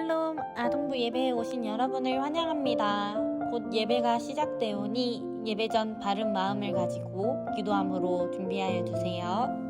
샬롬, 아동부 예배에 오신 여러분을 환영합니다. 곧 예배가 시작되오니 예배 전 바른 마음을 가지고 기도함으로 준비하여 주세요.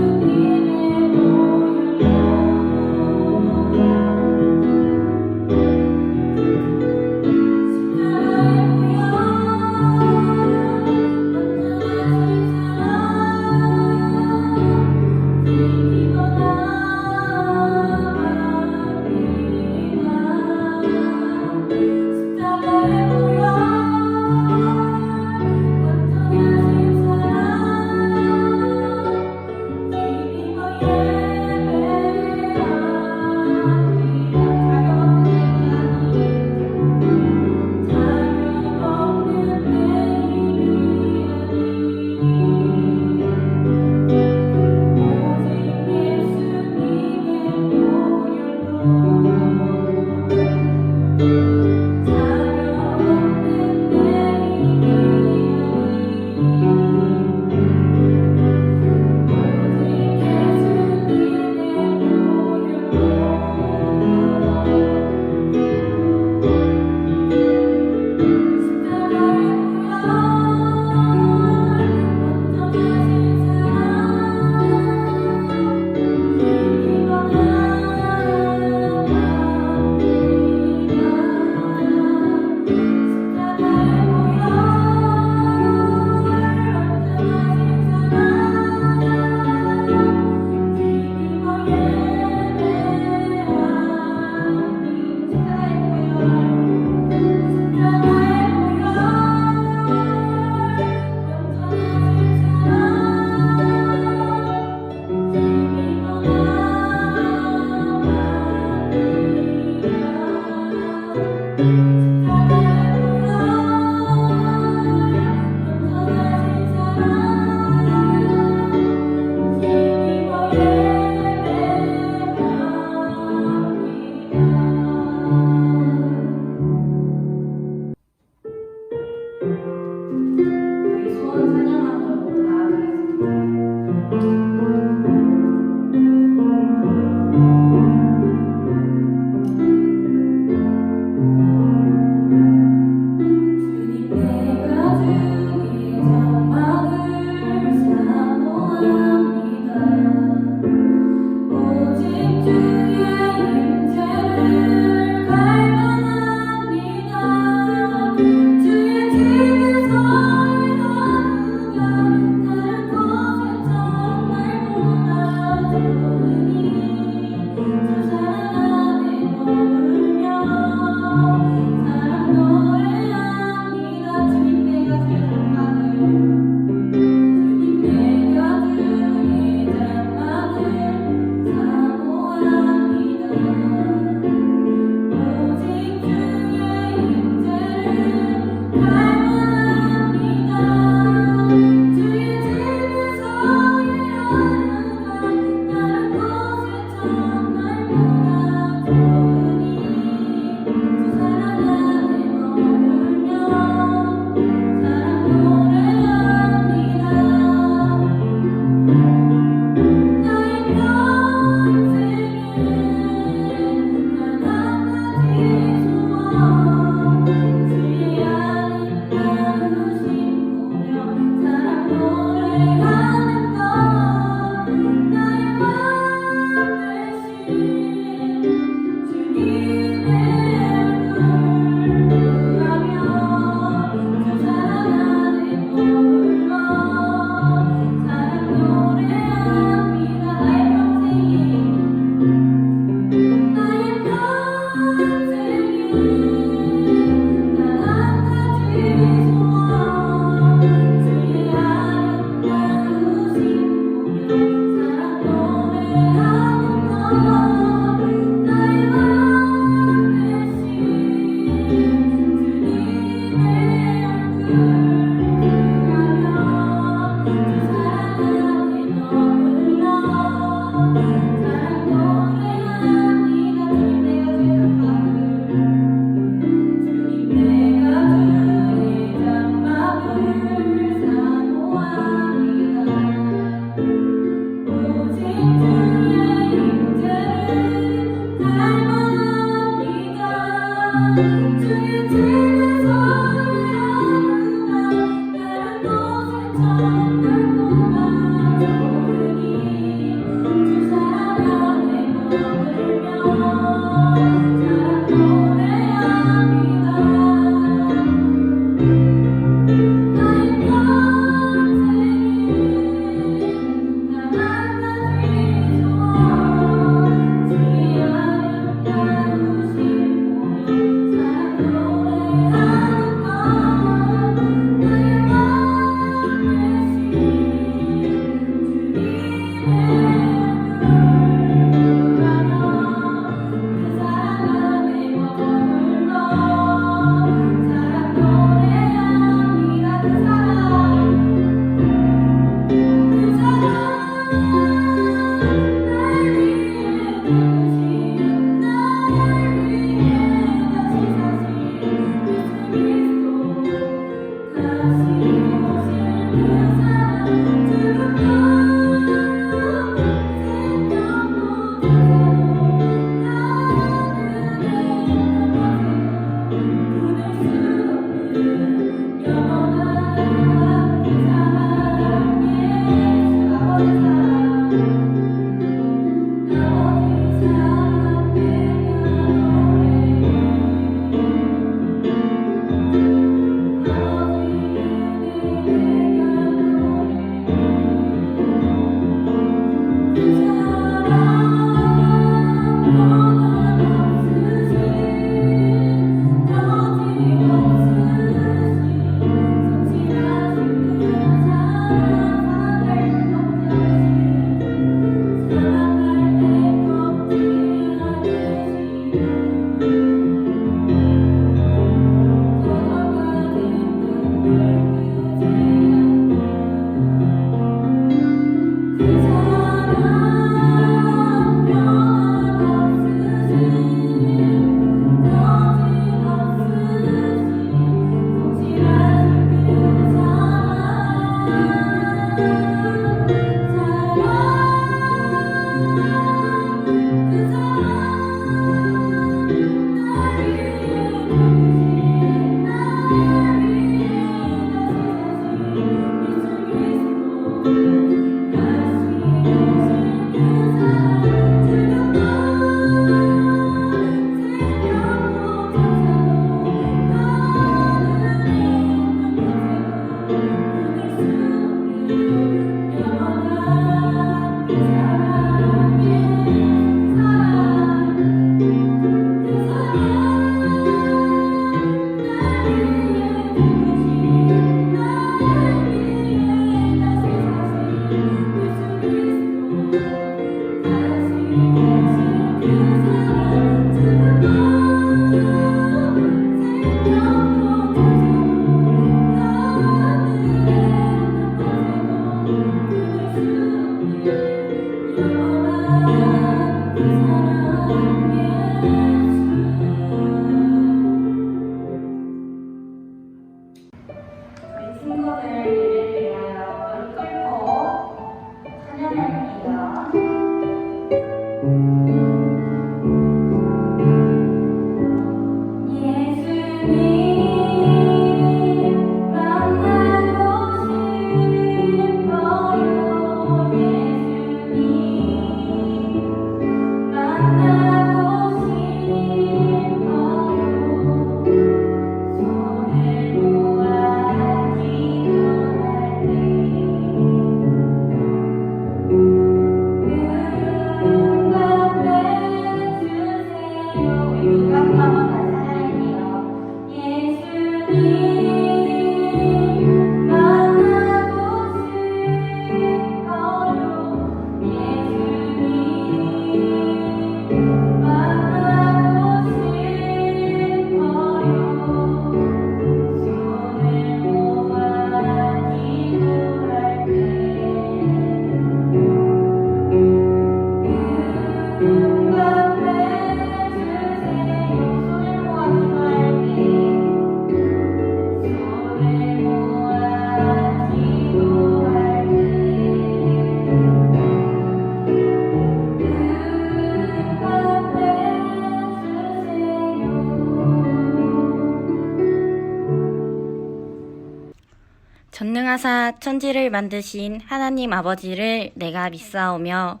인하사 천지를 만드신 하나님 아버지를 내가 믿사오며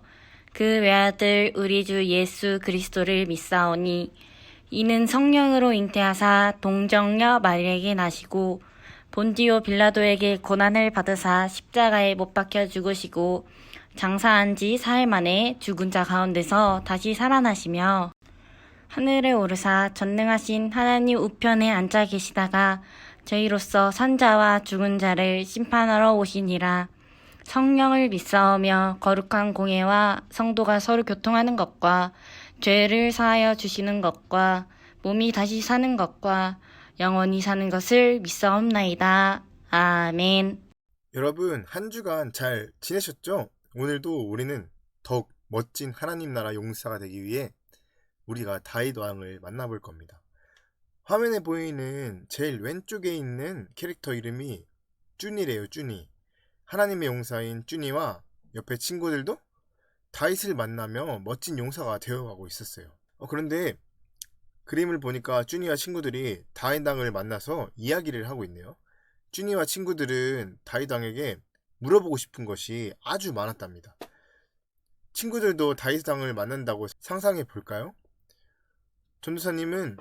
그 외아들 우리 주 예수 그리스도를 믿사오니 이는 성령으로 잉태하사 동정녀 마리에게 나시고 본디오 빌라도에게 고난을 받으사 십자가에 못 박혀 죽으시고 장사한 지 사흘 만에 죽은 자 가운데서 다시 살아나시며 하늘에 오르사 전능하신 하나님 우편에 앉아 계시다가 저희로서 산자와 죽은 자를 심판하러 오시니라. 성령을 믿사오며 거룩한 공예와 성도가 서로 교통하는 것과 죄를 사하여 주시는 것과 몸이 다시 사는 것과 영원히 사는 것을 믿사옵나이다. 아멘. 여러분, 한 주간 잘 지내셨죠? 오늘도 우리는 더욱 멋진 하나님 나라 용사가 되기 위해 우리가 다윗 왕을 만나볼 겁니다. 화면에 보이는 제일 왼쪽에 있는 캐릭터 이름이 쭈니래요. 쭈니. 하나님의 용사인 쭈니와 옆에 친구들도 다윗을 만나며 멋진 용사가 되어가고 있었어요. 그런데 그림을 보니까 쭈니와 친구들이 다윗 왕을 만나서 이야기를 하고 있네요. 쭈니와 친구들은 다윗 왕에게 물어보고 싶은 것이 아주 많았답니다. 친구들도 다윗 왕을 만난다고 상상해 볼까요? 전도사님은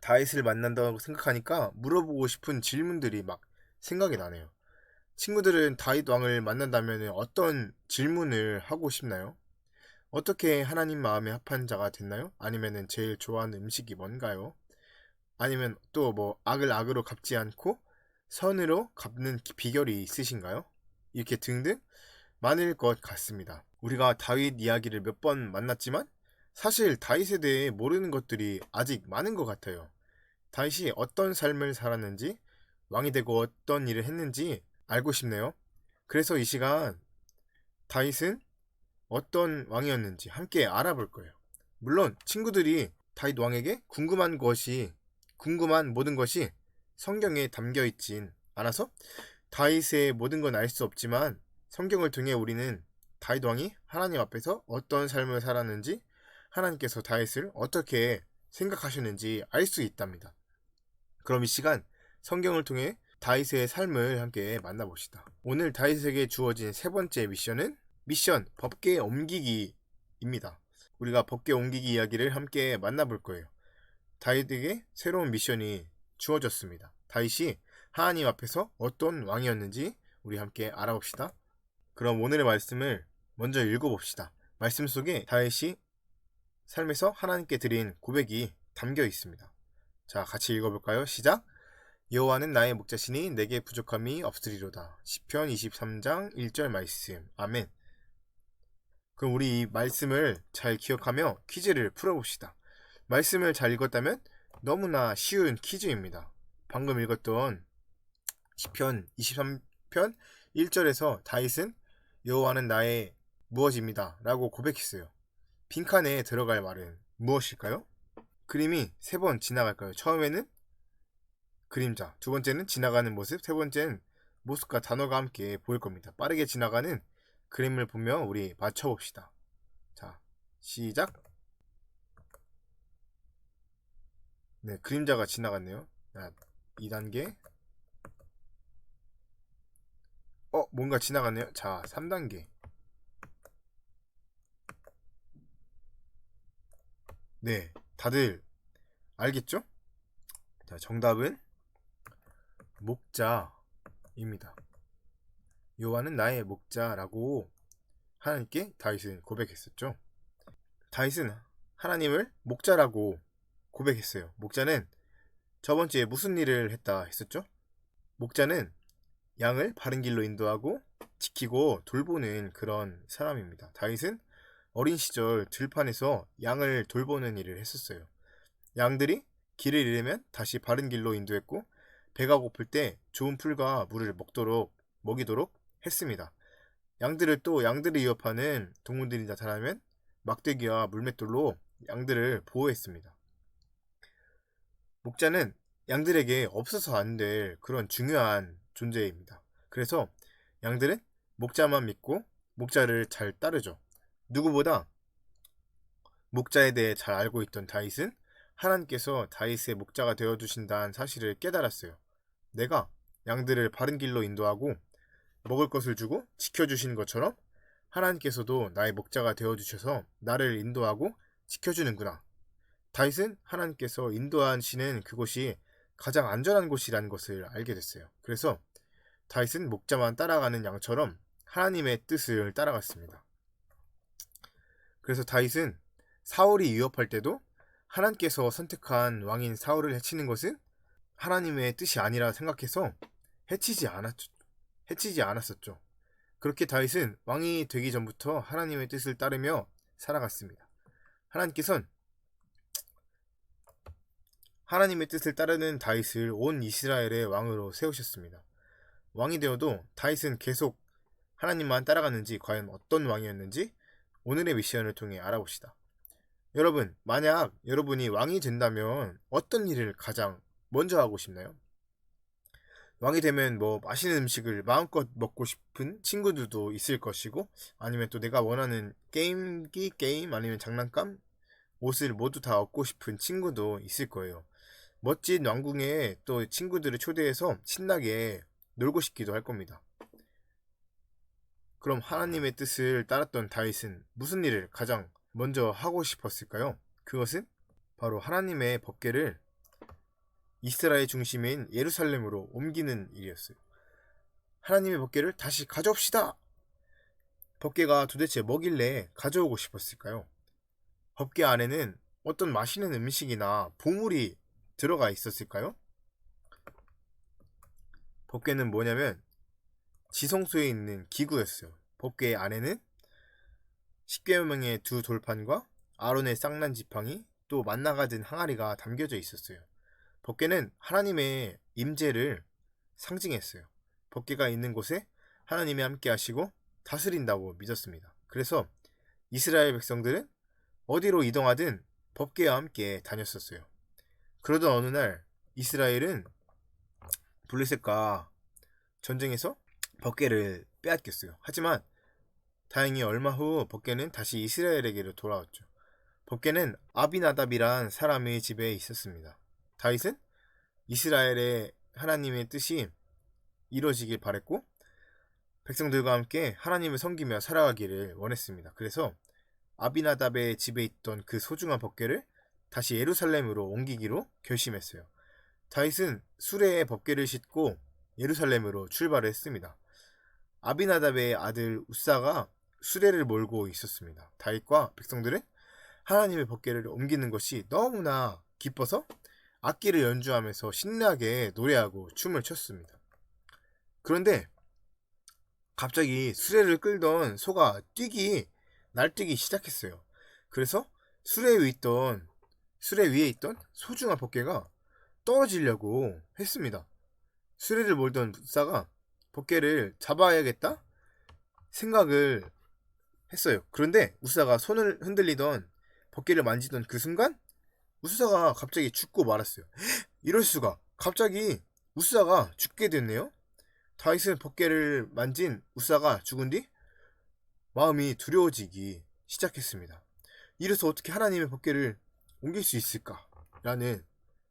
다윗을 만난다고 생각하니까 물어보고 싶은 질문들이 막 생각이 나네요. 친구들은 다윗 왕을 만난다면 어떤 질문을 하고 싶나요? 어떻게 하나님 마음에 합한 자가 됐나요? 아니면 제일 좋아하는 음식이 뭔가요? 아니면 또 뭐 악을 악으로 갚지 않고 선으로 갚는 비결이 있으신가요? 이렇게 등등 많을 것 같습니다. 우리가 다윗 이야기를 몇 번 만났지만 사실 다윗에 대해 모르는 것들이 아직 많은 것 같아요. 다윗이 어떤 삶을 살았는지, 왕이 되고 어떤 일을 했는지 알고 싶네요. 그래서 이 시간 다윗은 어떤 왕이었는지 함께 알아볼 거예요. 물론 친구들이 다윗 왕에게 궁금한 모든 것이 성경에 담겨 있진 않아서 다윗의 모든 건 알 수 없지만 성경을 통해 우리는 다윗 왕이 하나님 앞에서 어떤 삶을 살았는지, 하나님께서 다윗을 어떻게 생각하셨는지 알 수 있답니다. 그럼 이 시간 성경을 통해 다윗의 삶을 함께 만나봅시다. 오늘 다윗에게 주어진 세 번째 미션은 미션 법궤 옮기기입니다. 우리가 법궤 옮기기 이야기를 함께 만나볼 거예요. 다윗에게 새로운 미션이 주어졌습니다. 다윗이 하나님 앞에서 어떤 왕이었는지 우리 함께 알아봅시다. 그럼 오늘의 말씀을 먼저 읽어봅시다. 말씀 속에 다윗이 삶에서 하나님께 드린 고백이 담겨 있습니다. 자, 같이 읽어볼까요? 시작! 여호와는 나의 목자시니 내게 부족함이 없으리로다. 시편 23장 1절 말씀. 아멘. 그럼 우리 이 말씀을 잘 기억하며 퀴즈를 풀어봅시다. 말씀을 잘 읽었다면 너무나 쉬운 퀴즈입니다. 방금 읽었던 시편 23편 1절에서 다윗은 여호와는 나의 무엇입니다 라고 고백했어요. 빈칸에 들어갈 말은 무엇일까요? 그림이 세 번 지나갈까요? 처음에는 그림자, 두 번째는 지나가는 모습, 세 번째는 모습과 단어가 함께 보일 겁니다. 빠르게 지나가는 그림을 보며 우리 맞춰봅시다. 자, 시작! 네, 그림자가 지나갔네요. 자, 2단계. 뭔가 지나갔네요. 자, 3단계. 네, 다들 알겠죠? 자, 정답은 목자입니다. 여호와는 나의 목자라고 하나님께 다윗은 고백했었죠. 다윗은 하나님을 목자라고 고백했어요. 목자는 저번주에 무슨 일을 했다 했었죠? 목자는 양을 바른 길로 인도하고 지키고 돌보는 그런 사람입니다. 다윗은 어린 시절 들판에서 양을 돌보는 일을 했었어요. 양들이 길을 잃으면 다시 바른 길로 인도했고 배가 고플 때 좋은 풀과 물을 먹이도록 했습니다. 양들을 위협하는 동물들이 나타나면 막대기와 물맷돌로 양들을 보호했습니다. 목자는 양들에게 없어서 안 될 그런 중요한 존재입니다. 그래서 양들은 목자만 믿고 목자를 잘 따르죠. 누구보다 목자에 대해 잘 알고 있던 다윗은 하나님께서 다윗의 목자가 되어주신다는 사실을 깨달았어요. 내가 양들을 바른 길로 인도하고 먹을 것을 주고 지켜주신 것처럼 하나님께서도 나의 목자가 되어주셔서 나를 인도하고 지켜주는구나. 다윗은 하나님께서 인도하시는 그곳이 가장 안전한 곳이라는 것을 알게 됐어요. 그래서 다윗은 목자만 따라가는 양처럼 하나님의 뜻을 따라갔습니다. 그래서 다윗은 사울이 위협할 때도 하나님께서 선택한 왕인 사울을 해치는 것은 하나님의 뜻이 아니라 생각해서 해치지 않았었죠. 그렇게 다윗은 왕이 되기 전부터 하나님의 뜻을 따르며 살아갔습니다. 하나님께서는 하나님의 뜻을 따르는 다윗을 온 이스라엘의 왕으로 세우셨습니다. 왕이 되어도 다윗은 계속 하나님만 따라갔는지, 과연 어떤 왕이었는지 오늘의 미션을 통해 알아봅시다. 여러분, 만약 여러분이 왕이 된다면 어떤 일을 가장 먼저 하고 싶나요? 왕이 되면 맛있는 음식을 마음껏 먹고 싶은 친구들도 있을 것이고, 아니면 또 내가 원하는 게임기, 게임 아니면 장난감, 옷을 모두 다 얻고 싶은 친구도 있을 거예요. 멋진 왕궁에 또 친구들을 초대해서 신나게 놀고 싶기도 할 겁니다. 그럼 하나님의 뜻을 따랐던 다윗은 무슨 일을 가장 먼저 하고 싶었을까요? 그것은 바로 하나님의 법궤를 이스라엘 중심인 예루살렘으로 옮기는 일이었어요. 하나님의 법궤를 다시 가져옵시다! 법궤가 도대체 뭐길래 가져오고 싶었을까요? 법궤 안에는 어떤 맛있는 음식이나 보물이 들어가 있었을까요? 법궤는 뭐냐면 지성소에 있는 기구였어요. 법궤 안에는 십계명의 두 돌판과 아론의 쌍난 지팡이, 또 만나가 든 항아리가 담겨져 있었어요. 법궤는 하나님의 임재를 상징했어요. 법궤가 있는 곳에 하나님이 함께 하시고 다스린다고 믿었습니다. 그래서 이스라엘 백성들은 어디로 이동하든 법궤와 함께 다녔었어요. 그러던 어느 날 이스라엘은 블레셋과 전쟁에서 법궤를 빼앗겼어요. 하지만 다행히 얼마 후 법궤는 다시 이스라엘에게로 돌아왔죠. 법궤는 아비나답이란 사람의 집에 있었습니다. 다윗은 이스라엘의 하나님의 뜻이 이루어지길 바랬고 백성들과 함께 하나님을 섬기며 살아가기를 원했습니다. 그래서 아비나답의 집에 있던 그 소중한 법궤를 다시 예루살렘으로 옮기기로 결심했어요. 다윗은 수레에 법궤를 싣고 예루살렘으로 출발을 했습니다. 아비나답의 아들 우사가 수레를 몰고 있었습니다. 다윗과 백성들은 하나님의 법궤를 옮기는 것이 너무나 기뻐서 악기를 연주하면서 신나게 노래하고 춤을 췄습니다. 그런데 갑자기 수레를 끌던 소가 날뛰기 시작했어요. 그래서 수레 위에 있던 소중한 법궤가 떨어지려고 했습니다. 수레를 몰던 우사가 법궤를 잡아야겠다 생각을 했어요. 그런데 우사가 손을 흔들리던 법궤를 만지던 그 순간 우사가 갑자기 죽고 말았어요. 이럴 수가. 갑자기 우사가 죽게 됐네요. 다윗은 법궤를 만진 우사가 죽은 뒤 마음이 두려워지기 시작했습니다. 이래서 어떻게 하나님의 법궤를 옮길 수 있을까? 라는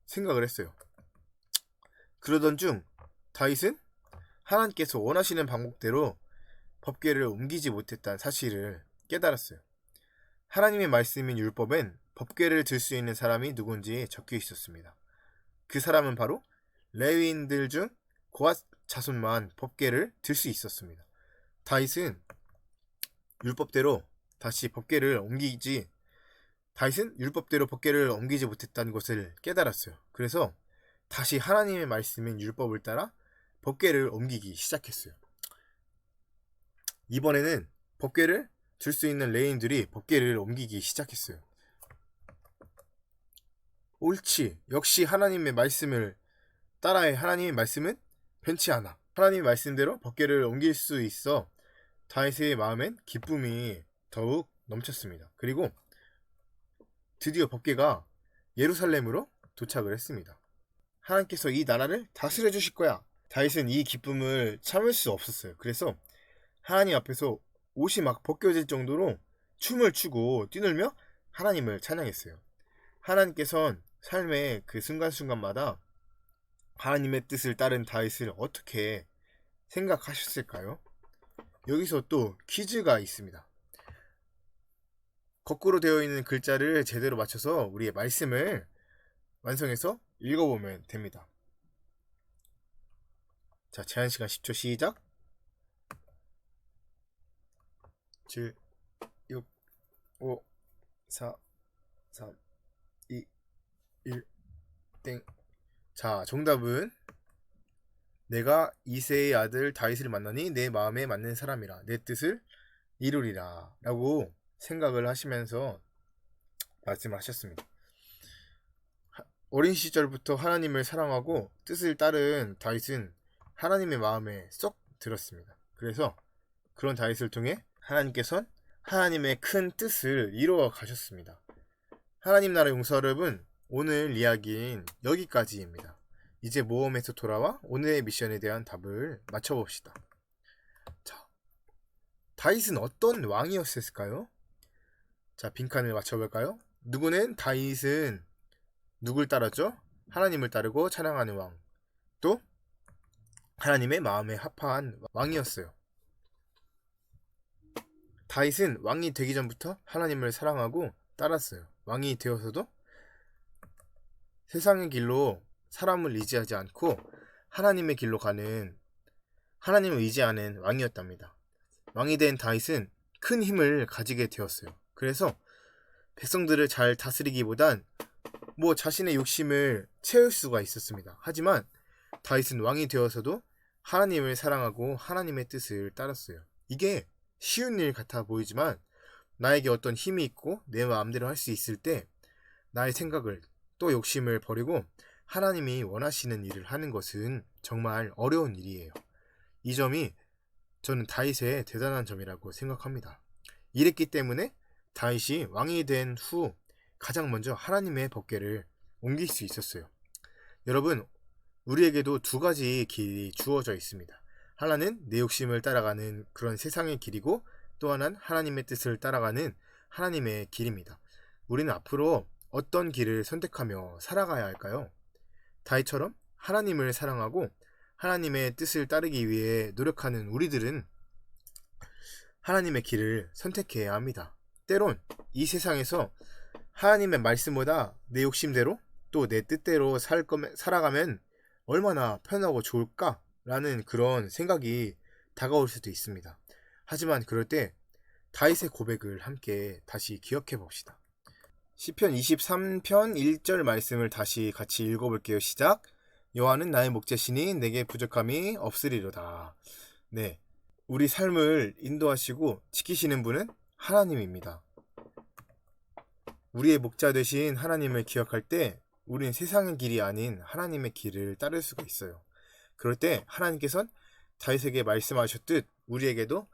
생각을 했어요. 그러던 중 다윗은 하나님께서 원하시는 방법대로 법궤를 옮기지 못했다는 사실을 깨달았어요. 하나님의 말씀인 율법엔 법궤를 들 수 있는 사람이 누군지 적혀 있었습니다. 그 사람은 바로 레위인들 중 고앗 자손만 법궤를 들 수 있었습니다. 다윗은 율법대로 법궤를 옮기지 못했다는 것을 깨달았어요. 그래서 다시 하나님의 말씀인 율법을 따라 법궤를 옮기기 시작했어요. 이번에는 법궤를 들 수 있는 레위인들이 법궤를 옮기기 시작했어요. 옳지. 역시 하나님의 말씀을 따라해. 하나님의 말씀은 변치 않아. 하나님의 말씀대로 법궤를 옮길 수 있어 다윗의 마음엔 기쁨이 더욱 넘쳤습니다. 그리고 드디어 법궤가 예루살렘으로 도착을 했습니다. 하나님께서 이 나라를 다스려 주실 거야. 다윗은 이 기쁨을 참을 수 없었어요. 그래서 하나님 앞에서 옷이 막 벗겨질 정도로 춤을 추고 뛰놀며 하나님을 찬양했어요. 하나님께서는 삶의 그 순간순간마다 하나님의 뜻을 따른 다윗을 어떻게 생각하셨을까요? 여기서 또 퀴즈가 있습니다. 거꾸로 되어 있는 글자를 제대로 맞춰서 우리의 말씀을 완성해서 읽어보면 됩니다. 자, 제한 시간 10초 시작. 7, 6, 5, 4, 3, 2, 1, 땡. 자, 정답은 내가 이새의 아들 다윗을 만나니 내 마음에 맞는 사람이라 내 뜻을 이루리라 라고 생각을 하시면서 말씀하셨습니다. 어린 시절부터 하나님을 사랑하고 뜻을 따른 다윗은 하나님의 마음에 쏙 들었습니다. 그래서 그런 다윗을 통해 하나님께서는 하나님의 큰 뜻을 이루어 가셨습니다. 하나님 나라 용서업은 오늘 이야기인 여기까지입니다. 이제 모험에서 돌아와 오늘의 미션에 대한 답을 맞춰봅시다. 자, 다윗은 어떤 왕이었을까요? 자, 빈칸을 맞춰볼까요? 누구는 다윗은 누굴 따랐죠? 하나님을 따르고 찬양하는 왕. 또 하나님의 마음에 합한 왕이었어요. 다윗은 왕이 되기 전부터 하나님을 사랑하고 따랐어요. 왕이 되어서도 세상의 길로 사람을 의지하지 않고 하나님의 길로 가는, 하나님을 의지하는 왕이었답니다. 왕이 된 다윗은 큰 힘을 가지게 되었어요. 그래서 백성들을 잘 다스리기보단 자신의 욕심을 채울 수가 있었습니다. 하지만 다윗은 왕이 되어서도 하나님을 사랑하고 하나님의 뜻을 따랐어요. 이게 쉬운 일 같아 보이지만 나에게 어떤 힘이 있고 내 마음대로 할 수 있을 때 나의 생각을 또 욕심을 버리고 하나님이 원하시는 일을 하는 것은 정말 어려운 일이에요. 이 점이 저는 다윗의 대단한 점이라고 생각합니다. 이랬기 때문에 다윗이 왕이 된 후 가장 먼저 하나님의 법궤를 옮길 수 있었어요. 여러분, 우리에게도 두 가지 길이 주어져 있습니다. 하나는 내 욕심을 따라가는 그런 세상의 길이고, 또 하나는 하나님의 뜻을 따라가는 하나님의 길입니다. 우리는 앞으로 어떤 길을 선택하며 살아가야 할까요? 다윗처럼 하나님을 사랑하고 하나님의 뜻을 따르기 위해 노력하는 우리들은 하나님의 길을 선택해야 합니다. 때론 이 세상에서 하나님의 말씀보다 내 욕심대로 또 내 뜻대로 살아가면 얼마나 편하고 좋을까라는 그런 생각이 다가올 수도 있습니다. 하지만 그럴 때 다윗의 고백을 함께 다시 기억해 봅시다. 시편 23편 1절 말씀을 다시 같이 읽어볼게요. 시작. 여호와는 나의 목자시니 내게 부족함이 없으리로다. 네, 우리 삶을 인도하시고 지키시는 분은 하나님입니다. 우리의 목자 되신 하나님을 기억할 때 우리는 세상의 길이 아닌 하나님의 길을 따를 수가 있어요. 그럴 때 하나님께서는 다윗에게 말씀하셨듯 우리에게도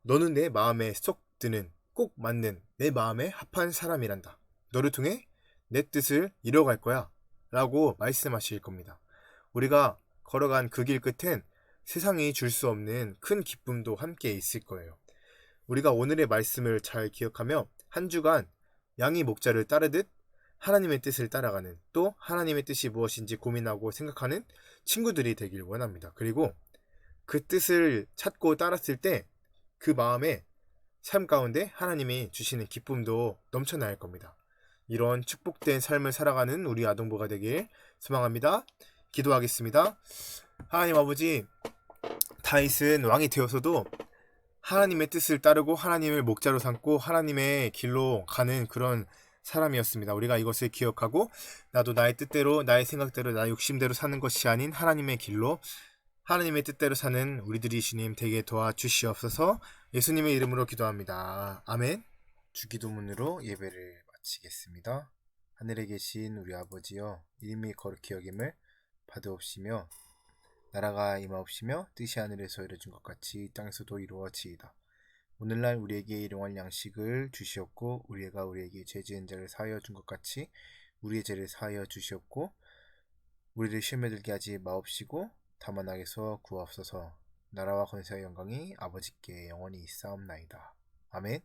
너는 내 마음에 쏙 드는 꼭 맞는 내 마음에 합한 사람이란다. 너를 통해 내 뜻을 이뤄갈 거야 라고 말씀하실 겁니다. 우리가 걸어간 그 길 끝엔 세상이 줄 수 없는 큰 기쁨도 함께 있을 거예요. 우리가 오늘의 말씀을 잘 기억하며 한 주간 양이 목자를 따르듯 하나님의 뜻을 따라가는, 또 하나님의 뜻이 무엇인지 고민하고 생각하는 친구들이 되길 원합니다. 그리고 그 뜻을 찾고 따랐을 때 그 마음에 삶 가운데 하나님이 주시는 기쁨도 넘쳐날 겁니다. 이런 축복된 삶을 살아가는 우리 아동부가 되길 소망합니다. 기도하겠습니다. 하나님 아버지, 다윗은 왕이 되어서도 하나님의 뜻을 따르고 하나님을 목자로 삼고 하나님의 길로 가는 그런 사람이었습니다. 우리가 이것을 기억하고 나도 나의 뜻대로, 나의 생각대로, 나의 욕심대로 사는 것이 아닌 하나님의 길로, 하나님의 뜻대로 사는 우리들이 주님 되게 도와주시옵소서. 예수님의 이름으로 기도합니다. 아멘. 주기도문으로 예배를 마치겠습니다. 하늘에 계신 우리 아버지여, 이름이 거룩히 여김을 받으옵시며 나라가 임하옵시며 뜻이 하늘에서 이루어진 것 같이 땅에서도 이루어지이다. 오늘날 우리에게 일용할 양식을 주시옵고 우리가 우리에게 죄 지은 자를 사하여 준 것 같이 우리의 죄를 사하여 주시옵고 우리를 시험에 들게 하지 마옵시고 다만 악에서 구하옵소서. 나라와 권세와 영광이 아버지께 영원히 있사옵나이다. 아멘.